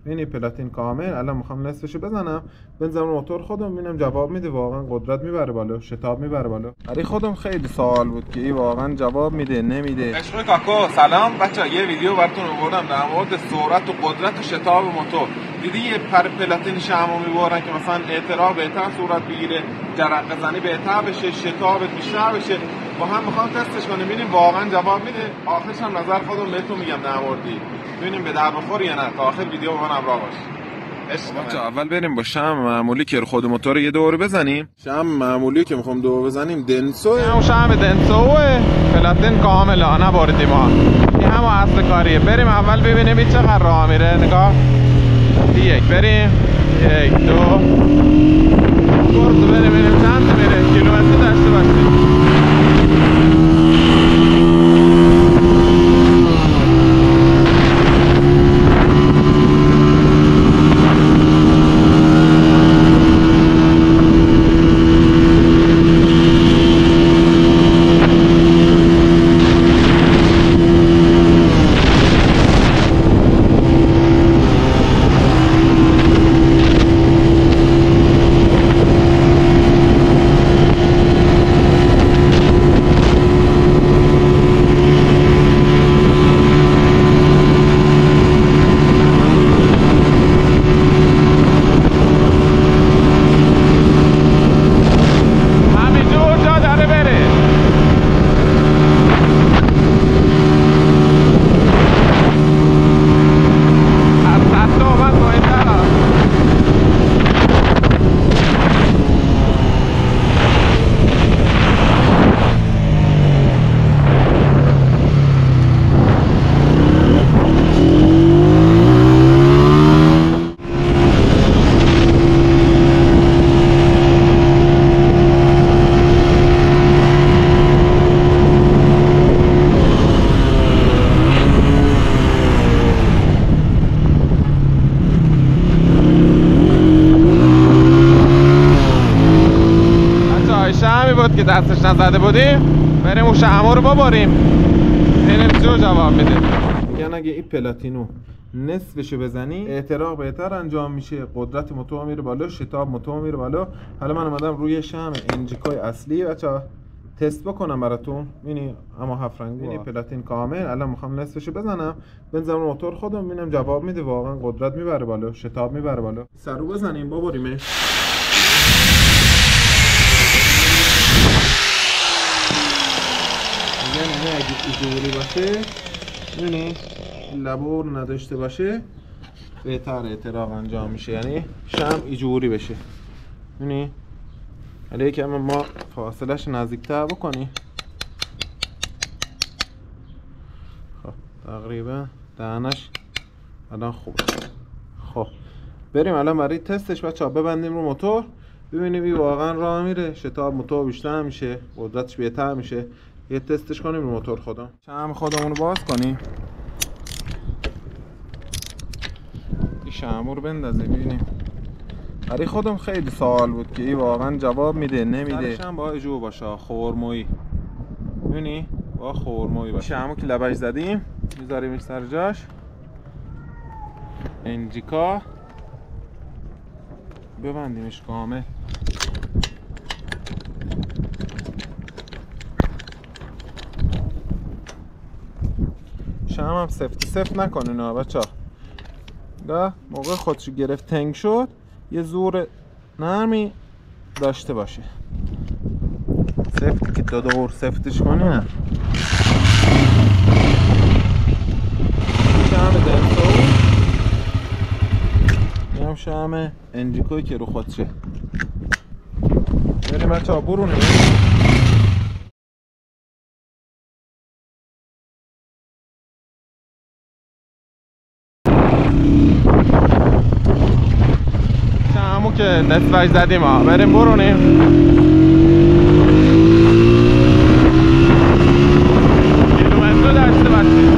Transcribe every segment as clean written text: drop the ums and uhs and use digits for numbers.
یعنی پلاتین کامل. الان میخوام نصفشو بزنم بنزم موتور خودم ببینم جواب میده، واقعا قدرت میبره بالا، شتاب میبره بالا. برای خودم خیلی سوال بود که این واقعا جواب میده نمیده. عشق کاکا سلام بچا، یه ویدیو براتون آوردم در مورد سرعت و قدرت و شتاب موتور. دیدی یه پلاتین شمع میبرن که مثلا اعتراض بهتر صورت بگیره، جرقه زنی بهتر بشه، شتابت بیشتر بشه. با هم میخوام تستش کنیم ببینیم واقعا جواب میده. آخرش هم نظر خودم بهتون میگم در موردی، ببینیم به درد بخوره یا نه. تا آخر ویدیو با من همراه باش. بچه اول بریم با شمع معمولی که خود موتور یه دور بزنیم. شمع معمولی که میخوام دور بزنیم دنسوه، همون شمع دنسوه، پلاتین کامله نبردیم ما. این همون اصل کاریه. بریم اول ببینیم این چقدر راه میره. نگاه یک بریم 1 2 برو بریم ببینیم چند میره کیلومتر داشته باشیم. بود که دستش نزده بودیم، بریم اون شمع رو ببریم ببینیم چه جواب میده. میگن اگه این پلاتینو نصفشو بزنی احتراق بهتر انجام میشه، قدرت موتور میره بالا، شتاب موتور میره بالا. حالا من اومدم روی شمع انجیکای اصلی بچا تست بکنم براتون. ببینید اما 7 رنگی یعنی پلاتین کامل. الان میخوام نصفشو بزنم بنزم موتور خودم ببینم جواب میده، واقعا قدرت میبره بالا، شتاب میبره بالا. سرو بزنیم ببریمش. یعنی اگه ایجوری باشه، یعنی لبور نداشته باشه بهتر احتراق انجام میشه، یعنی شمع ایجوری بشه. یعنی حالا یکم ما فاصلش نزدیکتر بکنی. خب تقریبا دهنش الان خوبه. خب بریم الان برای تستش بچه‌ها ببندیم رو موتور ببینیم این واقعا راه میره، شتاب موتور بیشتر میشه، قدرتش بهتر میشه. یه تستش کنیم رو موتور خودم. شمع خودمون رو باز کنیم، این شمع رو بندازیم ببینیم. برای خودم خیلی سوال بود که این واقعا جواب میده نمیده. سرش هم با جو باشه خرمایی، ببینی با خرمایی باشه. شمعو که لبش زدیم میذاریمش سر جاش. انجیکا ببندیمش کامل. شمع هم سفت نکنین ها بچه‌ها. ده موقع خودشو گرفت تنگ شد یه زور نرمی داشته باشه. سفتی که دور سفتش کنی نه. شمع دنسو هم شمع انجیکوی که رو خودشه. بریم بچه‌ها برونیم. شمعو که نصفش زدیم ها، بریم برونیم. کیلومتر داشته باشیم.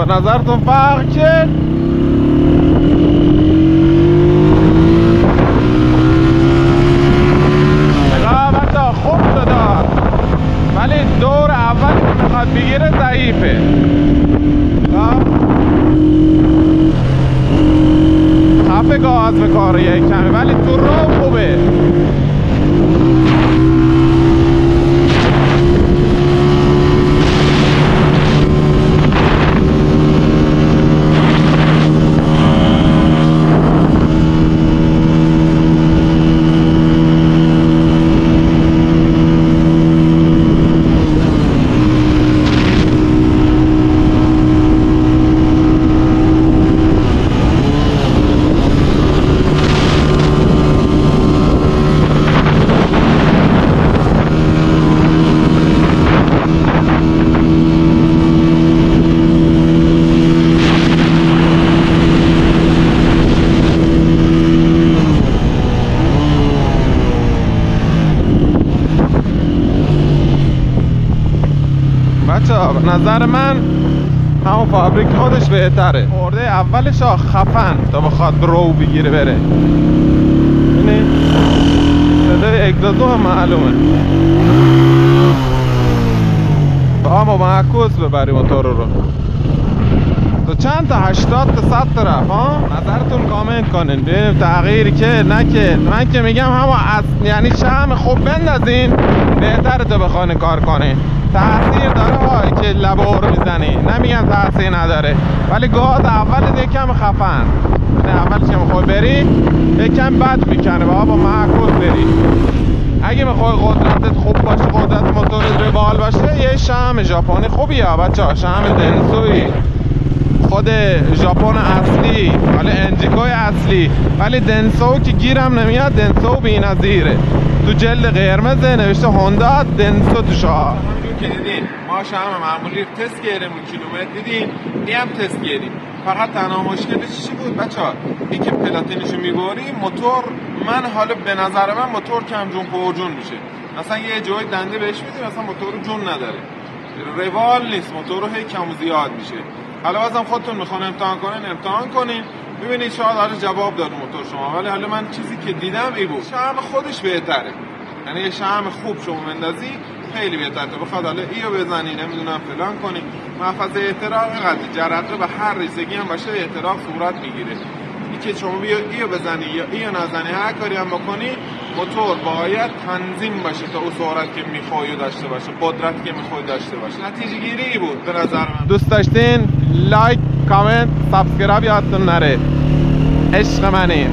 بچه‌ها به نظرتون فرق چیه؟ نگاه بچه‌ها خوب شده ولی دور اولی که میخواد بگیره ضعیفه. خفه گاز میکاره یک کمی ولی تو رو خوبه. بچه‌ها به نظر من همون فابریک خودش بهتره. خورده اولش خفن تا بخواد رو بگیره بره. ببینید صدای اگزوزو هم معلومه. با معکوس ببری موتور رو. تو چند تا 80 تا 100 طرف ها؟ نظرتون کامنت کنین ببینیم تغییری که نکرد. من که میگم همون یعنی شم خوب بندازین بهتره تو بخواین کار کنین. تاثیر داره های که لبور میزنی، نمیگم تاثیر نداره ولی گاز اول یکم خفن. اولش که میخوای بری یکم بد میکنه با معکوس بری. اگه میخوای قدرتت خوب باشه، قدرت موتورت روال باشه، یه شم ژاپنی خوبیه بچه‌ها. شم دنسوی خود ژاپن اصلی، ولی انجیکوی اصلی، ولی دنسو که گیرم نمیاد. دنسو بی‌نظیره. تو جلد قرمز نوشته هوندا دنسو تو شاه. همونجور که دیدین ما شم معمولی رو تست کردیم، کیلومتر دیدین، این هم تست کردیم. فقط تنها مشکلش چی بود بچه‌ها؟ این که پلاتینشو میبری موتور، من حالا به نظر من موتور کم جون پرجون میشه. مثلا یه جای دنده بهش میدیم مثلا موتور جون نداره، روال نیست، موتور رو هی کم و زیاد میشه. حالا بازم خودتون میخوان امتحان کنین ببینید شاید حالا جواب داد موتور شما. ولی حالا من چیزی که دیدم ای بود شم خودش بهتره. یعنی یه شم خوب شما بندازی خیلی بهتره. تو بخواد حالا ایو بزنی نمیدونم فلان کنی، محفظه احتراق قد جرقه به هر ریزگی هم باشه احتراق صورت میگیره. این که شما بیا ایو بزنی یا ایو نزنی هر کاری هم بکنی موتور باید تنظیم باشه تا اون سرعت که میخوای داشته باشه، قدرتی که میخوای داشته باشه. نتیجه گیری بود به نظر من. دوست داشتین لایک، کامنت، سابسکرایب یادتون نره. عشق منین.